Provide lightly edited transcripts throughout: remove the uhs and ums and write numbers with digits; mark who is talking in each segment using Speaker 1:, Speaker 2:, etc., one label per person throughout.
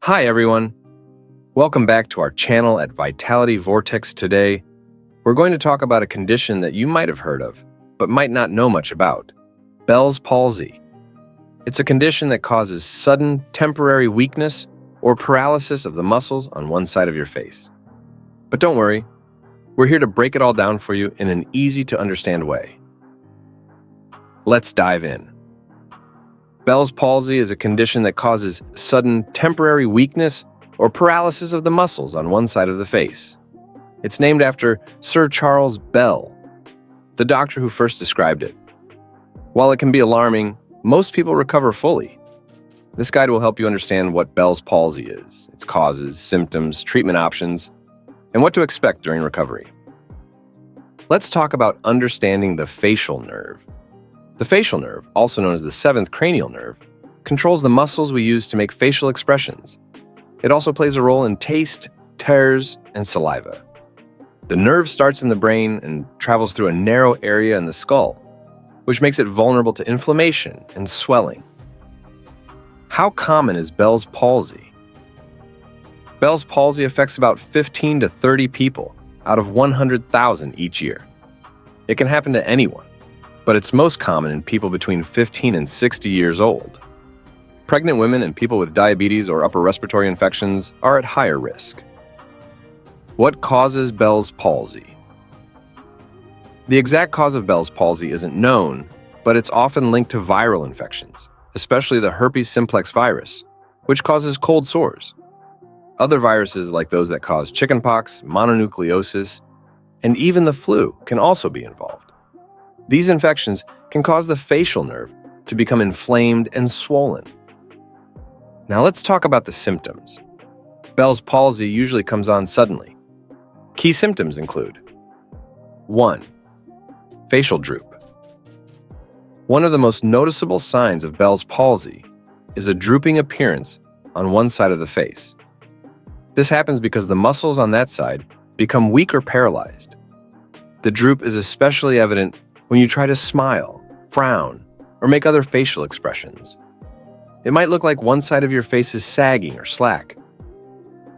Speaker 1: Hi, everyone. Welcome back to our channel at VitalityVortex Today. We're going to talk about a condition that you might have heard of, but might not know much about: Bell's palsy. It's a condition that causes sudden, temporary weakness or paralysis of the muscles on one side of your face. But don't worry, we're here to break it all down for you in an easy-to-understand way. Let's dive in. Bell's palsy is a condition that causes sudden, temporary weakness or paralysis of the muscles on one side of the face. It's named after Sir Charles Bell, the doctor who first described it. While it can be alarming, most people recover fully. This guide will help you understand what Bell's palsy is, its causes, symptoms, treatment options, and what to expect during recovery. Let's talk about understanding the facial nerve. The facial nerve, also known as the seventh cranial nerve, controls the muscles we use to make facial expressions. It also plays a role in taste, tears, and saliva. The nerve starts in the brain and travels through a narrow area in the skull, which makes it vulnerable to inflammation and swelling. How common is Bell's palsy? Bell's palsy affects about 15 to 30 people out of 100,000 each year. It can happen to anyone, but it's most common in people between 15 and 60 years old. Pregnant women and people with diabetes or upper respiratory infections are at higher risk. What causes Bell's palsy? The exact cause of Bell's palsy isn't known, but it's often linked to viral infections, especially the herpes simplex virus, which causes cold sores. Other viruses like those that cause chickenpox, mononucleosis, and even the flu can also be involved. These infections can cause the facial nerve to become inflamed and swollen. Now let's talk about the symptoms. Bell's palsy usually comes on suddenly. Key symptoms include: 1. Facial droop. One of the most noticeable signs of Bell's palsy is a drooping appearance on one side of the face. This happens because the muscles on that side become weak or paralyzed. The droop is especially evident when you try to smile, frown, or make other facial expressions. It might look like one side of your face is sagging or slack.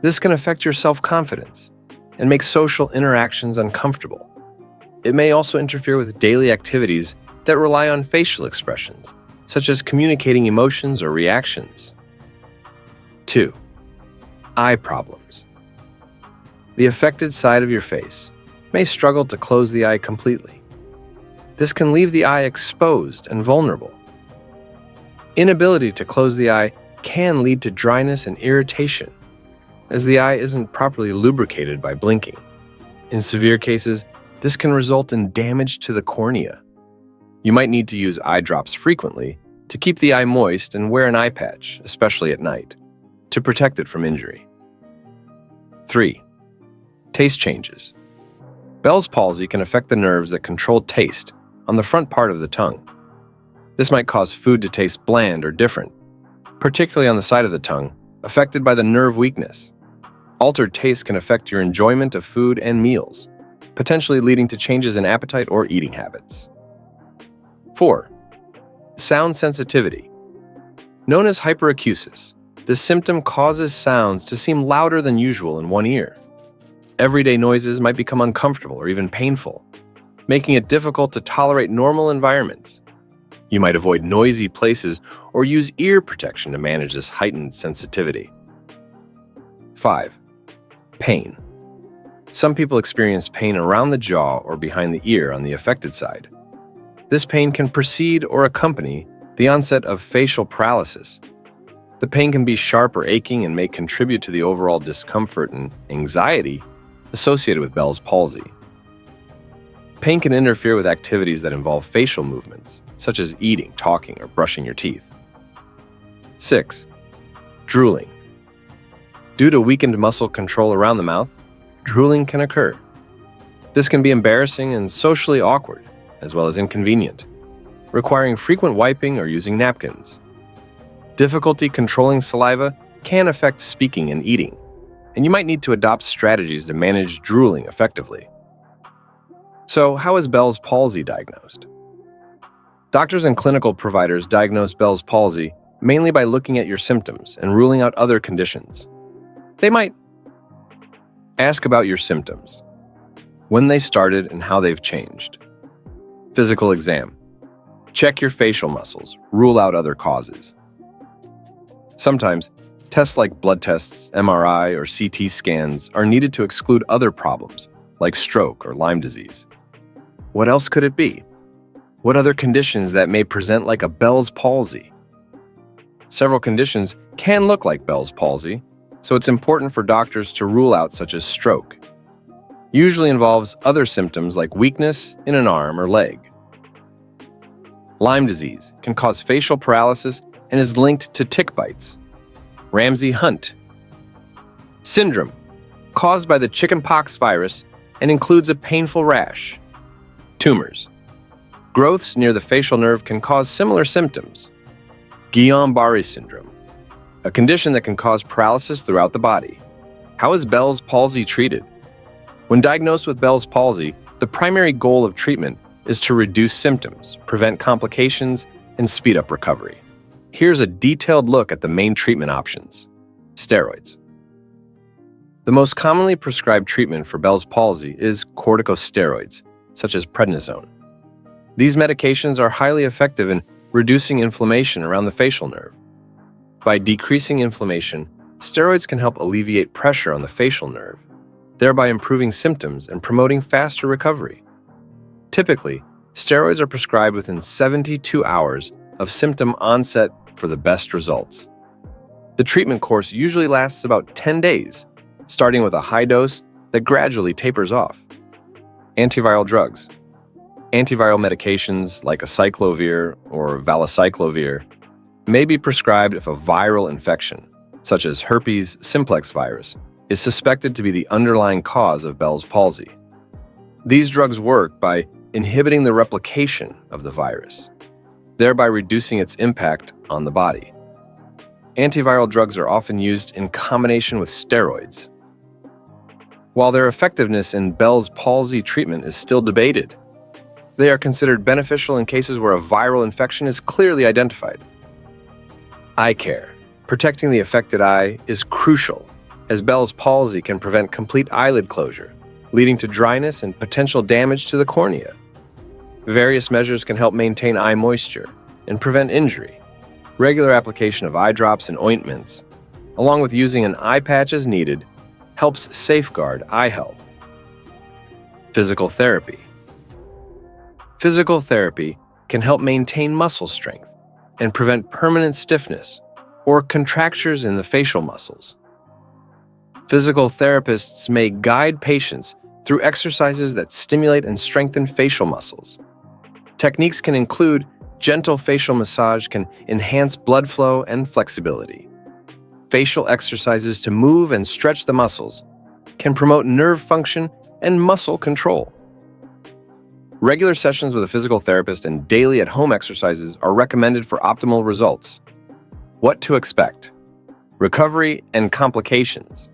Speaker 1: This can affect your self-confidence and make social interactions uncomfortable. It may also interfere with daily activities that rely on facial expressions, such as communicating emotions or reactions. 2. Eye problems. The affected side of your face may struggle to close the eye completely. This can leave the eye exposed and vulnerable. Inability to close the eye can lead to dryness and irritation, as the eye isn't properly lubricated by blinking. In severe cases, this can result in damage to the cornea. You might need to use eye drops frequently to keep the eye moist and wear an eye patch, especially at night, to protect it from injury. 3. Taste changes. Bell's palsy can affect the nerves that control taste on the front part of the tongue. This might cause food to taste bland or different, particularly on the side of the tongue, affected by the nerve weakness. Altered taste can affect your enjoyment of food and meals, potentially leading to changes in appetite or eating habits. 4. Sound sensitivity. Known as hyperacusis, this symptom causes sounds to seem louder than usual in one ear. Everyday noises might become uncomfortable or even painful, making it difficult to tolerate normal environments. You might avoid noisy places or use ear protection to manage this heightened sensitivity. 5. Pain. Some people experience pain around the jaw or behind the ear on the affected side. This pain can precede or accompany the onset of facial paralysis. The pain can be sharp or aching and may contribute to the overall discomfort and anxiety associated with Bell's palsy. Pain can interfere with activities that involve facial movements, such as eating, talking, or brushing your teeth. 6. Drooling. Due to weakened muscle control around the mouth, drooling can occur. This can be embarrassing and socially awkward, as well as inconvenient, requiring frequent wiping or using napkins. Difficulty controlling saliva can affect speaking and eating, and you might need to adopt strategies to manage drooling effectively. So, how is Bell's palsy diagnosed? Doctors and clinical providers diagnose Bell's palsy mainly by looking at your symptoms and ruling out other conditions. They might ask about your symptoms, when they started and how they've changed. Physical exam. Check your facial muscles, rule out other causes. Sometimes, tests like blood tests, MRI, or CT scans are needed to exclude other problems, like stroke or Lyme disease. What else could it be? What other conditions that may present like a Bell's palsy? Several conditions can look like Bell's palsy, so it's important for doctors to rule out such as stroke. Usually involves other symptoms like weakness in an arm or leg. Lyme disease can cause facial paralysis and is linked to tick bites. Ramsay-Hunt syndrome, caused by the chickenpox virus and includes a painful rash. Tumors. Growths near the facial nerve can cause similar symptoms. Guillain-Barré syndrome, a condition that can cause paralysis throughout the body. How is Bell's palsy treated? When diagnosed with Bell's palsy, the primary goal of treatment is to reduce symptoms, prevent complications, and speed up recovery. Here's a detailed look at the main treatment options. Steroids. The most commonly prescribed treatment for Bell's palsy is corticosteroids, such as prednisone. These medications are highly effective in reducing inflammation around the facial nerve. By decreasing inflammation, steroids can help alleviate pressure on the facial nerve, thereby improving symptoms and promoting faster recovery. Typically, steroids are prescribed within 72 hours of symptom onset for the best results. The treatment course usually lasts about 10 days, starting with a high dose that gradually tapers off. Antiviral drugs. Antiviral medications like acyclovir or valacyclovir may be prescribed if a viral infection, such as herpes simplex virus, is suspected to be the underlying cause of Bell's palsy. These drugs work by inhibiting the replication of the virus, thereby reducing its impact on the body. Antiviral drugs are often used in combination with steroids. While their effectiveness in Bell's palsy treatment is still debated, they are considered beneficial in cases where a viral infection is clearly identified. Eye care. Protecting the affected eye is crucial, as Bell's palsy can prevent complete eyelid closure, leading to dryness and potential damage to the cornea. Various measures can help maintain eye moisture and prevent injury. Regular application of eye drops and ointments, along with using an eye patch as needed, helps safeguard eye health. Physical therapy. Physical therapy can help maintain muscle strength and prevent permanent stiffness or contractures in the facial muscles. Physical therapists may guide patients through exercises that stimulate and strengthen facial muscles. Techniques can include gentle facial massage can enhance blood flow and flexibility. Facial exercises to move and stretch the muscles can promote nerve function and muscle control. Regular sessions with a physical therapist and daily at-home exercises are recommended for optimal results. What to expect? Recovery and complications.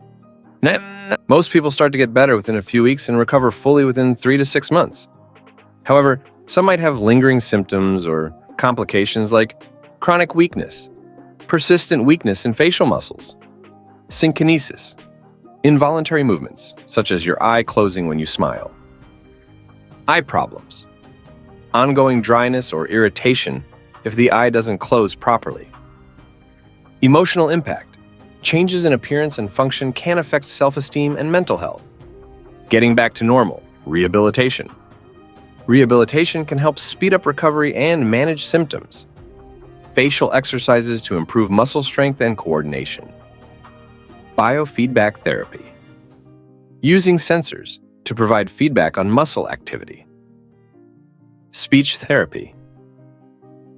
Speaker 1: Most people start to get better within a few weeks and recover fully within 3 to 6 months. However, some might have lingering symptoms or complications like chronic weakness, persistent weakness in facial muscles, synkinesis, involuntary movements, such as your eye closing when you smile, eye problems, ongoing dryness or irritation if the eye doesn't close properly. Emotional impact. Changes in appearance and function can affect self-esteem and mental health. Getting back to normal. Rehabilitation. Rehabilitation can help speed up recovery and manage symptoms. Facial exercises to improve muscle strength and coordination. Biofeedback therapy. Using sensors to provide feedback on muscle activity. Speech therapy.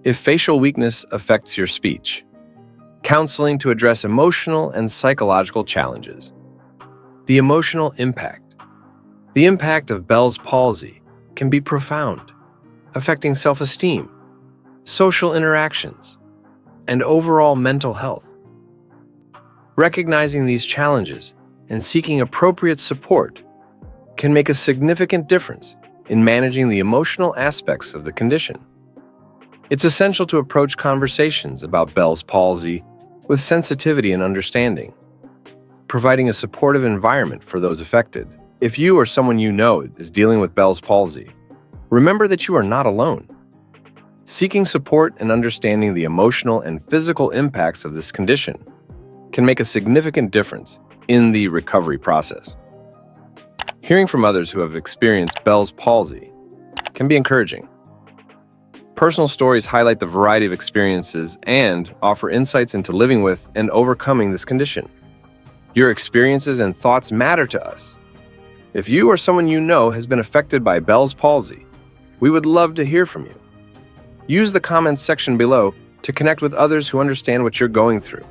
Speaker 1: If facial weakness affects your speech. Counseling to address emotional and psychological challenges. The emotional impact. The impact of Bell's palsy can be profound, affecting self-esteem, social interactions, and overall mental health. Recognizing these challenges and seeking appropriate support can make a significant difference in managing the emotional aspects of the condition. It's essential to approach conversations about Bell's palsy with sensitivity and understanding, providing a supportive environment for those affected. If you or someone you know is dealing with Bell's palsy, remember that you are not alone. Seeking support and understanding the emotional and physical impacts of this condition can make a significant difference in the recovery process. Hearing from others who have experienced Bell's palsy can be encouraging. Personal stories highlight the variety of experiences and offer insights into living with and overcoming this condition. Your experiences and thoughts matter to us. If you or someone you know has been affected by Bell's palsy, we would love to hear from you. Use the comments section below to connect with others who understand what you're going through.